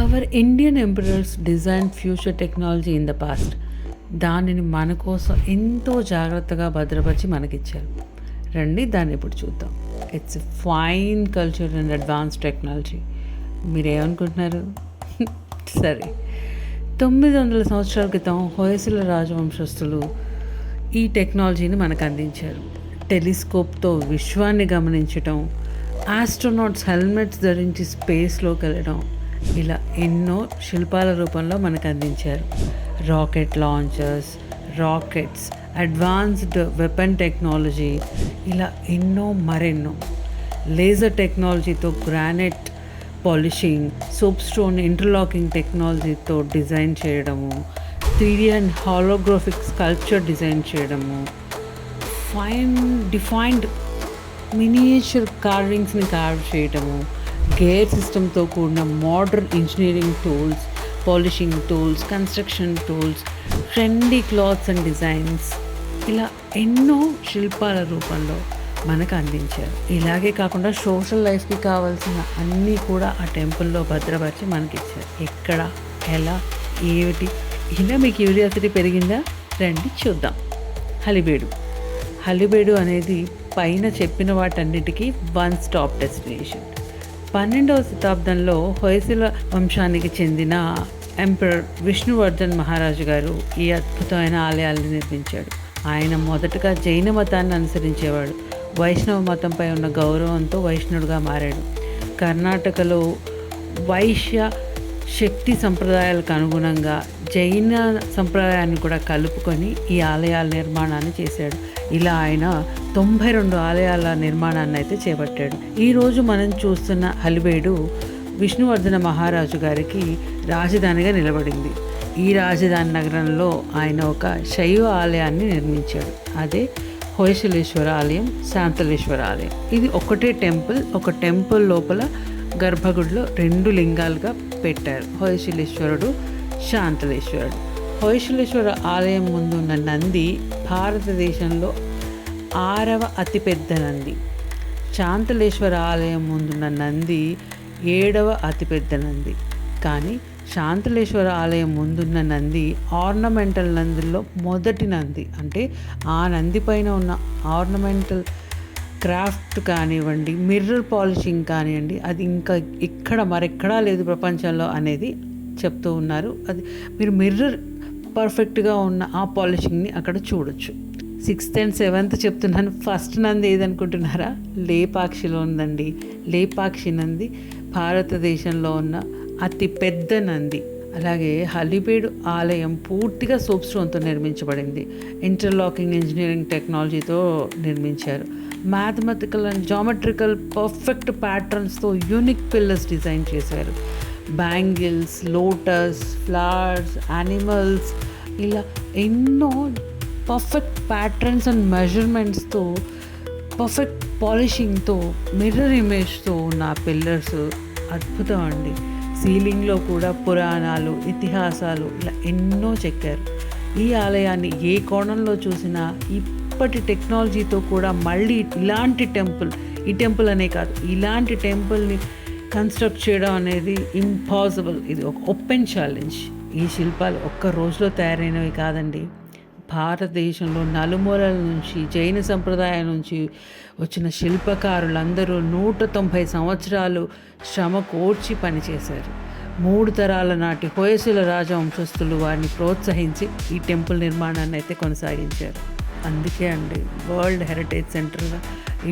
Our Indian emperors design future technology in the past. దానిని మన కోసం ఎంతో జాగ్రత్తగా భద్రపరిచి మనకిచ్చారు. రండి దాన్ని ఇప్పుడు చూద్దాం. It's fine culture and advance technology. మీరేమనుకుంటున్నారు? సరే, 900 సంవత్సరాల క్రితం హొయసల రాజవంశస్థులు ఈ టెక్నాలజీని మనకు అందించారు. టెలిస్కోప్తో విశ్వాన్ని గమనించటం, ఆస్ట్రోనాట్స్ హెల్మెట్స్ ధరించి స్పేస్లోకి వెళ్ళడం, ఇలా ఎన్నో శిల్పాల రూపంలో మనకు అందించారు. Rocket launchers, rockets, advanced weapon technology, ఇలా ఎన్నో మరెన్నో. లేజర్ టెక్నాలజీతో granite polishing, soap stone interlocking టెక్నాలజీతో డిజైన్ చేయడము, 3D and holographic sculpture design చేయడము, డిఫైన్డ్ మినియేచర్ కార్వింగ్స్ని కార్వ్ చేయడము, గేర్ సిస్టమ్తో కూడిన modern engineering tools, polishing tools, construction tools, trendy clothes and designs, ఇలా ఎన్నో శిల్పాల రూపంలో మనకు అందించారు. ఇలాగే కాకుండా సోషల్ లైఫ్కి కావాల్సిన అన్నీ కూడా ఆ టెంపుల్లో భద్రపరిచి మనకిచ్చారు. ఎక్కడ, ఎలా, ఏమిటి, ఇలా మీ క్యూరియాసిటీ పెరిగిందా? రండి చూద్దాం. హలిబేడు అనేది పైన చెప్పిన వాటన్నిటికీ వన్ స్టాప్ డెస్టినేషన్. 12వ శతాబ్దంలో హొయసల వంశానికి చెందిన ఎంపరర్ విష్ణువర్ధన్ మహారాజు గారు ఈ అద్భుతమైన ఆలయాలను నిర్మించాడు. ఆయన మొదటగా జైన మతాన్ని అనుసరించేవాడు. వైష్ణవ మతంపై ఉన్న గౌరవంతో వైష్ణవుడిగా మారాడు. కర్ణాటకలో వైశ్య శక్తి సంప్రదాయాలకు అనుగుణంగా జైన సంప్రదాయాన్ని కూడా కలుపుకొని ఈ ఆలయాల నిర్మాణాన్ని చేశాడు. ఇలా ఆయన 92 ఆలయాల నిర్మాణాన్ని అయితే చేపట్టాడు. ఈరోజు మనం చూస్తున్న హలిబేడు విష్ణువర్ధన మహారాజు గారికి రాజధానిగా నిలబడింది. ఈ రాజధాని నగరంలో ఆయన ఒక శైవ ఆలయాన్ని నిర్మించాడు. అదే హొయసలేశ్వర ఆలయం, శాంతలేశ్వర ఆలయం. ఇది ఒకటే టెంపుల్. ఒక టెంపుల్ లోపల గర్భగుడిలో 2 లింగాలుగా పెట్టారు, హొయసలేశ్వరుడు, శాంతలేశ్వరుడు. హొయసలేశ్వర ఆలయం ముందు ఉన్న నంది భారతదేశంలో 6వ అతిపెద్ద నంది. శాంతలేశ్వర ఆలయం ముందున్న నంది 7వ అతిపెద్ద నంది. కానీ శాంతలేశ్వర ఆలయం ముందున్న నంది ఆర్నమెంటల్ నందుల్లో మొదటి నంది. అంటే ఆ నంది పైన ఉన్న ఆర్నమెంటల్ క్రాఫ్ట్ కానివ్వండి, మిర్రర్ పాలిషింగ్ కానివ్వండి, అది ఇంకా మరెక్కడా లేదు ప్రపంచంలో అనేది చెప్తూ ఉన్నారు. అది మీరు మిర్రర్ పర్ఫెక్ట్గా ఉన్న ఆ పాలిషింగ్ని అక్కడ చూడొచ్చు. 6th and 7th చెప్తున్నాను. ఫస్ట్ నంది ఏదనుకుంటున్నారా? లేపాక్షిలో ఉందండి. లేపాక్షి నంది భారతదేశంలో ఉన్న అతి పెద్ద నంది. అలాగే హలిబేడు ఆలయం పూర్తిగా సోప్ స్టోన్తో నిర్మించబడింది. ఇంటర్లాకింగ్ ఇంజనీరింగ్ టెక్నాలజీతో నిర్మించారు. మ్యాథమెటికల్ అండ్ జామెట్రికల్ పర్ఫెక్ట్ ప్యాటర్న్స్తో యూనిక్ పిల్లర్స్ డిజైన్ చేశారు. బ్యాంగిల్స్, లోటస్, ఫ్లవర్స్, యానిమల్స్, ఇలా ఎన్నో పర్ఫెక్ట్ ప్యాటర్న్స్ అండ్ మెజర్మెంట్స్తో, పర్ఫెక్ట్ పాలిషింగ్తో, మిర్రర్ ఇమేజ్తో ఉన్న పిల్లర్స్ అద్భుతం అండి. సీలింగ్లో కూడా పురాణాలు, ఇతిహాసాలు, ఇలా ఎన్నో చెక్కారు. ఈ ఆలయాన్ని ఏ కోణంలో చూసినా ఇప్పటి టెక్నాలజీతో కూడా మళ్ళీ ఇలాంటి ఈ టెంపుల్ అనే కాదు, ఇలాంటి టెంపుల్ని కన్స్ట్రక్ట్ చేయడం అనేది ఇంపాసిబుల్. ఇది ఒక ఓపెన్ ఛాలెంజ్. ఈ శిల్పాలు ఒక్క రోజులో తయారైనవి కాదండి. భారతదేశంలో నలుమూలల నుంచి, జైన సంప్రదాయం నుంచి వచ్చిన శిల్పకారులందరూ 190 సంవత్సరాలు శ్రమ కోర్చి పనిచేశారు. 3 తరాల నాటి హొయసల రాజవంశస్థులు వారిని ప్రోత్సహించి ఈ టెంపుల్ నిర్మాణాన్ని అయితే కొనసాగించారు. అందుకే అండి వరల్డ్ హెరిటేజ్ సెంటర్గా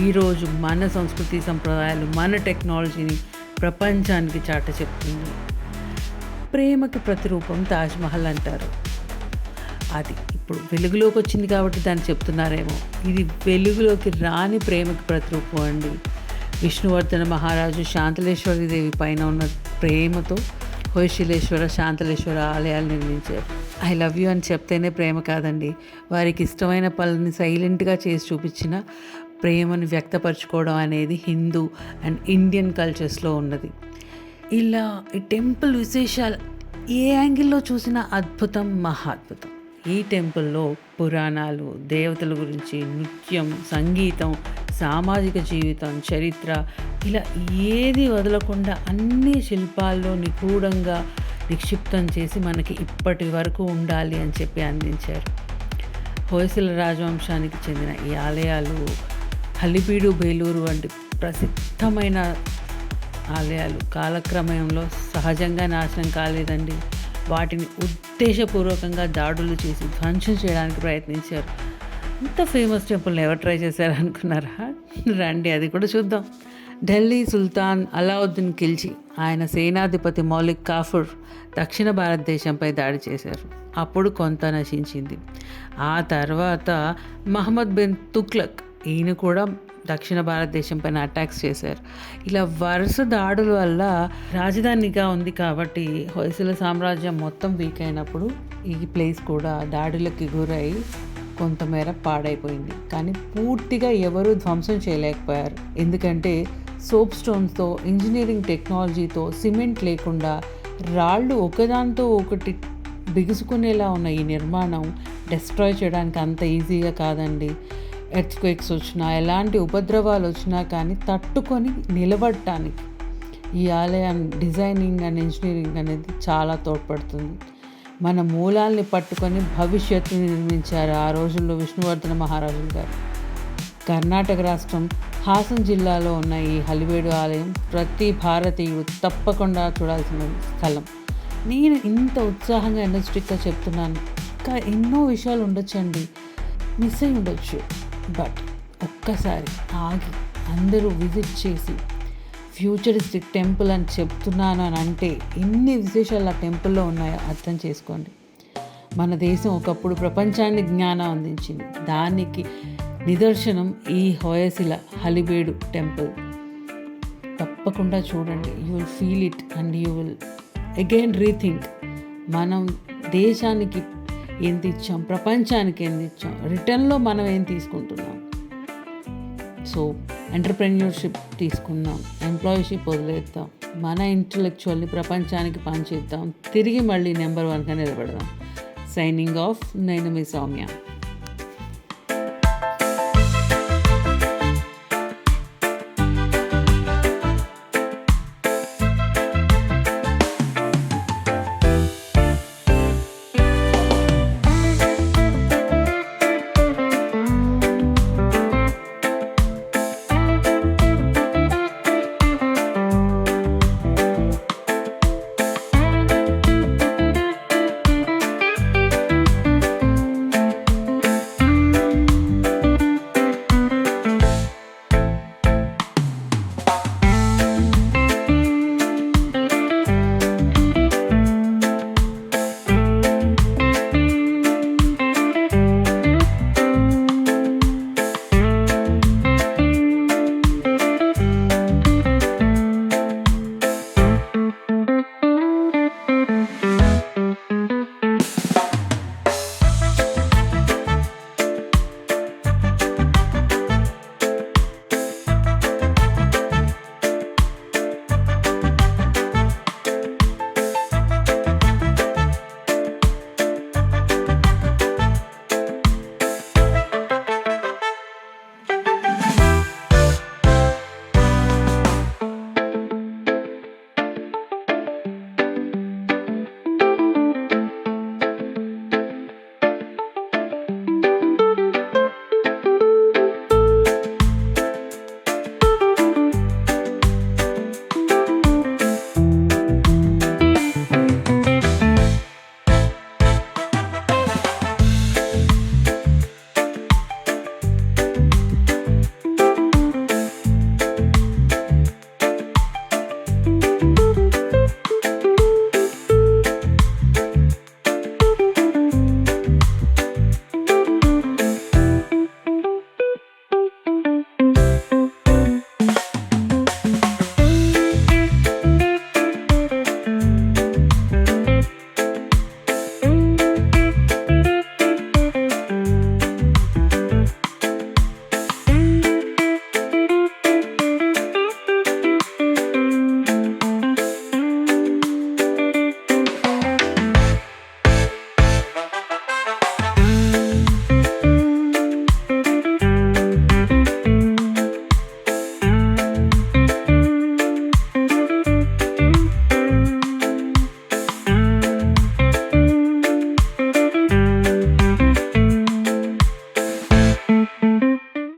ఈరోజు మన సంస్కృతి సంప్రదాయాలు, మన టెక్నాలజీని ప్రపంచానికి చాట చెప్తుంది. ప్రేమకి ప్రతిరూపం తాజ్మహల్ అంటారు. అది ఇప్పుడు వెలుగులోకి వచ్చింది కాబట్టి దాన్ని చెప్తున్నారేమో. ఇది వెలుగులోకి రాని ప్రేమకి ప్రతిరూపం అండి. విష్ణువర్ధన మహారాజు శాంతలేశ్వరి దేవి పైన ఉన్న ప్రేమతో హొయసలేశ్వర, శాంతలేశ్వర ఆలయాలు నిర్మించారు. ఐ లవ్ యూ అని చెప్తేనే ప్రేమ కాదండి, వారికి ఇష్టమైన పనులని సైలెంట్గా చేసి చూపించిన ప్రేమను వ్యక్తపరచుకోవడం అనేది హిందూ అండ్ ఇండియన్ కల్చర్స్లో ఉన్నది. ఇలా ఈ టెంపుల్ విశేషాలు ఏ యాంగిల్లో చూసినా అద్భుతం, మహాద్భుతం. ఈ టెంపుల్లో పురాణాలు, దేవతల గురించి, నృత్యం, సంగీతం, సామాజిక జీవితం, చరిత్ర ఇలా ఏది వదలకుండా అన్ని శిల్పాల్లో నిగూఢంగా నిక్షిప్తం చేసి మనకి ఇప్పటి వరకు ఉండాలి అని చెప్పి అందించారు. హొయసల రాజవంశానికి చెందిన ఈ ఆలయాలు హళిబీడు, బేలూరు వంటి ప్రసిద్ధమైన ఆలయాలు కాలక్రమంలో సహజంగా నాశనం కాలేదండి. వాటిని ఉద్దేశపూర్వకంగా దాడులు చేసి ధ్వంసం చేయడానికి ప్రయత్నించారు. ఇంత ఫేమస్ టెంపుల్ని ఎవరు ట్రై చేశారు అనుకున్నారా? రండి అది కూడా చూద్దాం. ఢిల్లీ సుల్తాన్ అలావుద్దీన్ ఖిల్జీ, ఆయన సేనాధిపతి మౌలిక్ కాఫూర్ దక్షిణ భారతదేశంపై దాడి చేశారు. అప్పుడు కొంత నశించింది. ఆ తర్వాత మహమ్మద్ బిన్ తుగ్లక్, ఈయన కూడా దక్షిణ భారతదేశం పైన అటాక్స్ చేశారు. ఇలా వరుస దాడుల వల్ల రాజధానిగా ఉంది కాబట్టి హొయసల సామ్రాజ్యం మొత్తం వీక్ అయినప్పుడు ఈ ప్లేస్ కూడా దాడులకి గురై కొంతమేర పాడైపోయింది. కానీ పూర్తిగా ఎవరూ ధ్వంసం చేయలేకపోయారు. ఎందుకంటే సోప్ స్టోన్స్తో, ఇంజనీరింగ్ టెక్నాలజీతో, సిమెంట్ లేకుండా రాళ్ళు ఒకదాంతో ఒకటి బిగుసుకునేలా ఉన్న ఈ నిర్మాణం డెస్ట్రాయ్ చేయడానికి అంత ఈజీగా కాదండి. ఎర్త్క్వేక్స్ వచ్చినా, ఎలాంటి ఉపద్రవాలు వచ్చినా కానీ తట్టుకొని నిలబడటానికి ఈ ఆలయం డిజైనింగ్ అండ్ ఇంజనీరింగ్ అనేది చాలా తోడ్పడుతుంది. మన మూలాల్ని పట్టుకొని భవిష్యత్తుని నిర్మించారు ఆ రోజుల్లో విష్ణువర్ధన మహారాజులు గారు. కర్ణాటక రాష్ట్రం హాసన్ జిల్లాలో ఉన్న ఈ హళిబీడు ఆలయం ప్రతి భారతీయుడు తప్పకుండా చూడాల్సిన స్థలం. నేను ఇంత ఉత్సాహంగా ఎనర్జెటిక్గా చెప్తున్నాను. ఇంకా ఎన్నో విషయాలు ఉండొచ్చండి, మిస్ అయి ఉండొచ్చు. బట్ ఒక్కసారి ఆగి అందరూ విజిట్ చేసి ఫ్యూచరిస్టిక్ టెంపుల్ అని చెప్తున్నాను అని అంటే ఎన్ని విశేషాలు ఆ టెంపుల్లో ఉన్నాయో అర్థం చేసుకోండి. మన దేశం ఒకప్పుడు ప్రపంచాన్ని జ్ఞానం అందించింది. దానికి నిదర్శనం ఈ హొయసల హళిబీడు టెంపుల్. తప్పకుండా చూడండి. You will feel it and you will again rethink. మనం దేశానికి ఎంత ఇచ్చాం, ప్రపంచానికి ఎంత ఇచ్చాం, రిటర్న్లో మనం ఏం తీసుకుంటున్నాం. సో ఎంటర్‌ప్రెన్యూర్‌షిప్ తీసుకుందాం, ఎంప్లాయీషిప్ వదిలేద్దాం, మన ఇంటలెక్చువల్ని ప్రపంచానికి పంచేద్దాం, తిరిగి మళ్ళీ నెంబర్ 1గా నిలబడదాం. Signing off. నేను మీ సౌమ్య.